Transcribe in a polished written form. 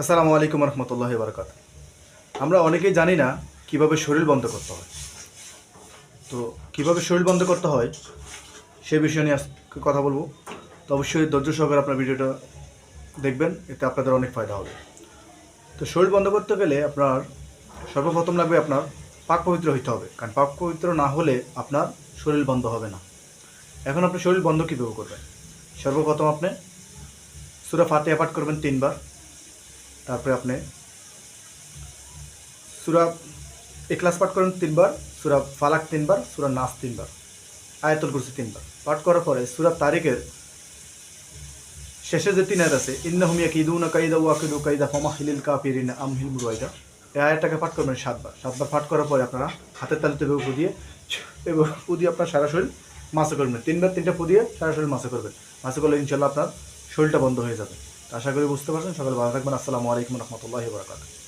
আসসালামু আলাইকুম রহমতুল্লাহি বারাকাত। আমরা অনেকেই জানি না কিভাবে শরীর বন্ধ করতে হয়। তো কিভাবে শরীর বন্ধ করতে হয় সে বিষয় নিয়ে আজকে কথা বলবো। তো অবশ্যই ধৈর্য সহকারে আপনার ভিডিওটা দেখবেন, এতে আপনাদের অনেক ফায়দা হবে। তো শরীর বন্ধ করতে গেলে আপনার সর্বপ্রথম লাগবে আপনার পাক পবিত্র হইতে হবে, কারণ পাক পবিত্র না হলে আপনার শরীর বন্ধ হবে না। এখন আপনি শরীর বন্ধ কীভাবে করবেন? সর্বপ্রথম আপনি সূরা ফাতিহা পাঠ করবেন 3 বার। তারপরে আপনি সূরা ইখলাস পাঠ করেন 3 বার, সূরা ফালাক 3 বার, সূরা নাস 3 বার, আয়াতুল কুরসি 3 বার পাঠ করার পরে সূরা তারিকের শেষে যে 3 আয়াত আছে, ইন্নাহুম ইয়াকিদুনা কাইদা ওয়া আকিদু কাইদা ফামাহিলিল কাফিরিনা আমহিলহুম রুয়াইদা, এই আয়াতটাকে পাঠ করবেন 7 বার। 7 বার পাঠ করার পরে আপনারা হাতের তালুতে ফু দিয়ে আপনার সারা শরীর মাসা করবেন। 3 বার 3টা ফু দিয়ে সারা শরীর মাসা করবেন। মাসা করলে ইনশাআল্লাহ আপনার শরীরটা বন্ধ হয়ে যাবে। আশা করি বুঝতে পারছেন। সকালে ভালো থাকবেন। আসসালামু আলাইকুম রহমতুল্লাহি ওয়া বারাকাতুহু।